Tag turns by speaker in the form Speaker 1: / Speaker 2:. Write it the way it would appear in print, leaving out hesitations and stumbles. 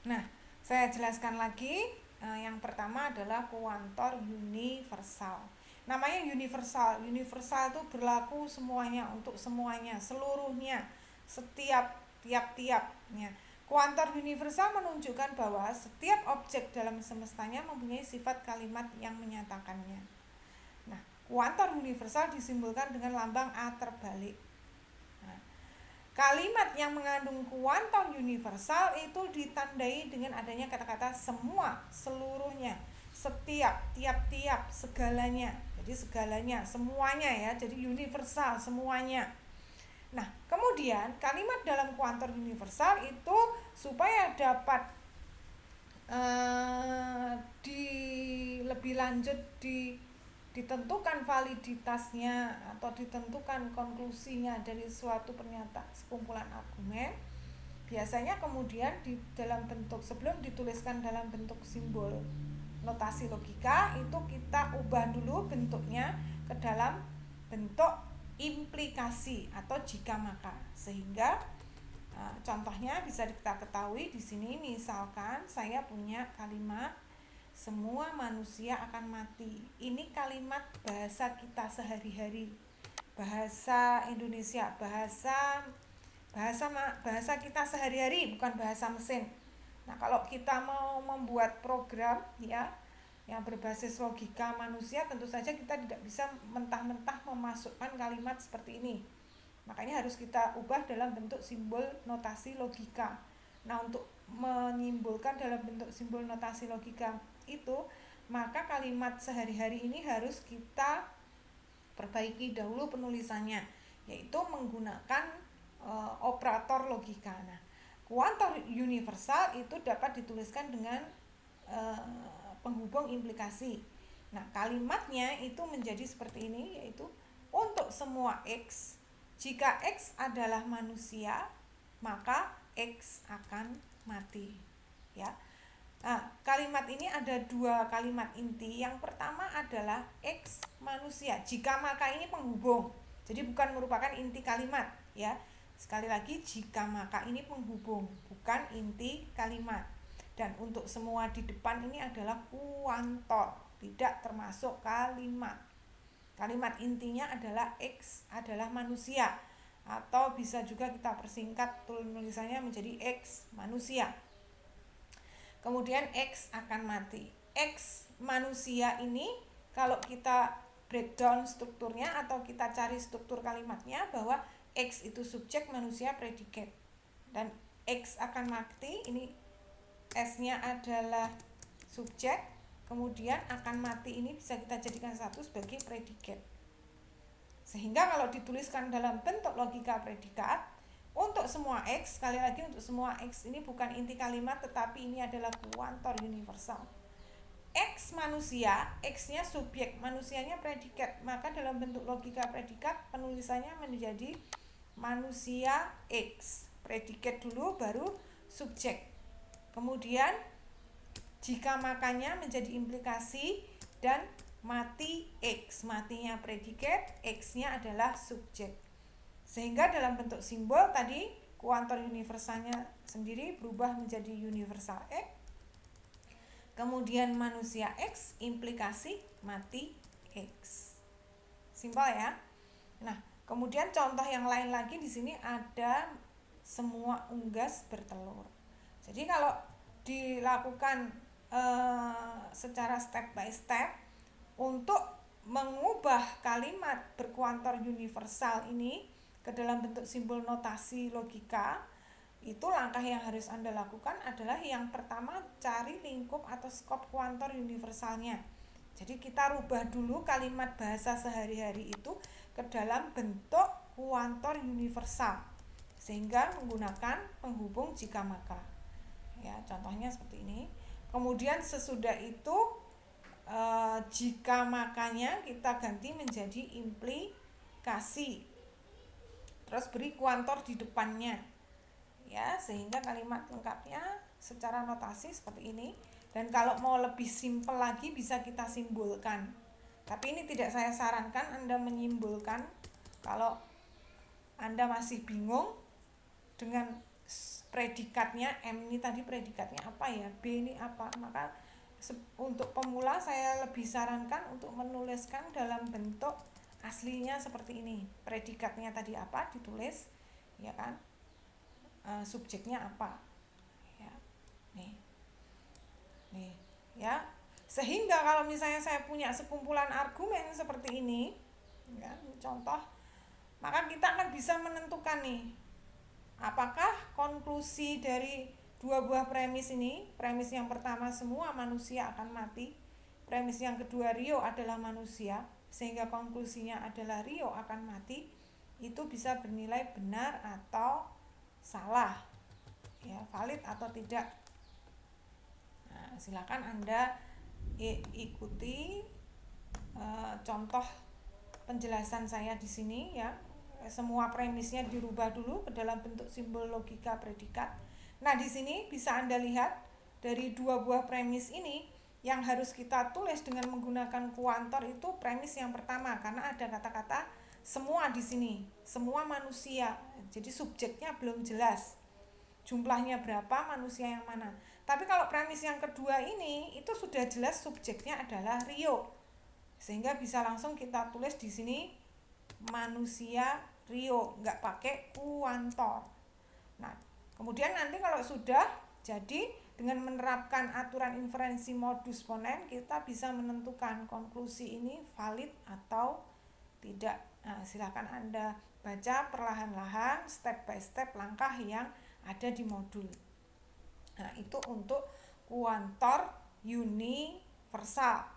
Speaker 1: Nah, saya jelaskan lagi. Yang pertama adalah kuantor universal. Namanya universal. Universal itu berlaku semuanya, untuk semuanya, seluruhnya, setiap tiap-tiapnya. Kuantor universal menunjukkan bahwa setiap objek dalam semestanya mempunyai sifat kalimat yang menyatakannya. Nah, kuantor universal disimbolkan dengan lambang A terbalik. Nah, kalimat yang mengandung kuantum universal itu ditandai dengan adanya kata-kata semua, seluruhnya, setiap, tiap-tiap, segalanya. Jadi segalanya, semuanya ya. Jadi universal, semuanya. Nah, kemudian kalimat dalam kuantum universal itu supaya dapat di lebih lanjut ditentukan validitasnya atau ditentukan konklusinya dari suatu pernyataan sekumpulan argumen, biasanya kemudian di dalam bentuk, sebelum dituliskan dalam bentuk simbol notasi logika, itu kita ubah dulu bentuknya ke dalam bentuk implikasi atau jika maka, sehingga contohnya bisa kita ketahui di sini. Misalkan saya punya kalimat semua manusia akan mati. Ini kalimat bahasa kita sehari-hari, bahasa Indonesia, bahasa bahasa bahasa kita sehari-hari, bukan bahasa mesin. Nah, kalau kita mau membuat program ya yang berbasis logika manusia, tentu saja kita tidak bisa mentah-mentah memasukkan kalimat seperti ini. Makanya harus kita ubah dalam bentuk simbol notasi logika. Nah, untuk menyimpulkan dalam bentuk simbol notasi logika itu, maka kalimat sehari-hari ini harus kita perbaiki dahulu penulisannya, yaitu menggunakan operator logika. Nah, kuantor universal itu dapat dituliskan dengan penghubung implikasi. Nah, kalimatnya itu menjadi seperti ini, yaitu untuk semua X, jika X adalah manusia, maka X akan mati. Ya. Nah, kalimat ini ada dua kalimat inti. Yang pertama adalah X manusia. Jika maka ini penghubung. Jadi bukan merupakan inti kalimat, ya. Sekali lagi, jika maka ini penghubung, bukan inti kalimat. Dan untuk semua di depan ini adalah kuantor, tidak termasuk kalimat. Kalimat intinya adalah X adalah manusia, atau bisa juga kita persingkat tulisannya menjadi X manusia. Kemudian X akan mati. X manusia ini kalau kita breakdown strukturnya atau kita cari struktur kalimatnya, bahwa X itu subjek, manusia predikat. Dan X akan mati, ini S-nya adalah subjek, kemudian akan mati ini bisa kita jadikan satu sebagai predikat. Sehingga kalau dituliskan dalam bentuk logika predikat, untuk semua X, sekali lagi untuk semua X ini bukan inti kalimat, tetapi ini adalah kuantor universal. X manusia, X-nya subjek, manusianya predikat. Maka dalam bentuk logika predikat, penulisannya menjadi manusia X. Predikat dulu, baru subjek. Kemudian jika makanya menjadi implikasi, dan mati X, matinya predikat, X-nya adalah subjek. Sehingga dalam bentuk simbol tadi, kuantor universalnya sendiri berubah menjadi universal X. Kemudian manusia X, implikasi mati X. Simpel ya. Nah, kemudian contoh yang lain lagi di sini ada semua unggas bertelur. Jadi kalau dilakukan secara step by step untuk mengubah kalimat berkuantor universal ini ke dalam bentuk simbol notasi logika, itu langkah yang harus Anda lakukan adalah yang pertama, cari lingkup atau skop kuantor universalnya. Jadi kita rubah dulu kalimat bahasa sehari-hari itu ke dalam bentuk kuantor universal, sehingga menggunakan penghubung jika maka. Ya, contohnya seperti ini. Kemudian sesudah itu jika makanya kita ganti menjadi implikasi. Terus beri kuantor di depannya. Ya, sehingga kalimat lengkapnya secara notasi seperti ini. Dan kalau mau lebih simpel lagi bisa kita simbolkan. Tapi ini tidak saya sarankan Anda menyimbolkan kalau Anda masih bingung dengan predikatnya, M ini tadi predikatnya apa ya, B ini apa. Maka untuk pemula saya lebih sarankan untuk menuliskan dalam bentuk aslinya seperti ini. Predikatnya tadi apa ditulis, ya kan, subjeknya apa, ya. Nih ya, sehingga kalau misalnya saya punya sekumpulan argumen seperti ini, ya, contoh, maka kita akan bisa menentukan nih, apakah konklusi dari dua buah premis ini, premis yang pertama semua manusia akan mati, premis yang kedua Rio adalah manusia, sehingga konklusinya adalah Rio akan mati, itu bisa bernilai benar atau salah, ya, valid atau tidak. Nah, silakan Anda ikuti contoh penjelasan saya di sini, ya. Semua premisnya dirubah dulu ke dalam bentuk simbol logika predikat. Nah, di sini bisa Anda lihat dari dua buah premis ini yang harus kita tulis dengan menggunakan kuantor itu premis yang pertama, karena ada kata-kata semua di sini, semua manusia. Jadi subjeknya belum jelas. Jumlahnya berapa, manusia yang mana. Tapi kalau premis yang kedua ini itu sudah jelas subjeknya adalah Rio. Sehingga bisa langsung kita tulis di sini manusia Rio, nggak pakai kuantor. Nah, kemudian nanti kalau sudah jadi, dengan menerapkan aturan inferensi modus ponen, kita bisa menentukan konklusi ini valid atau tidak. Nah, silakan Anda baca perlahan-lahan, step by step langkah yang ada di modul. Nah, itu untuk kuantor universal.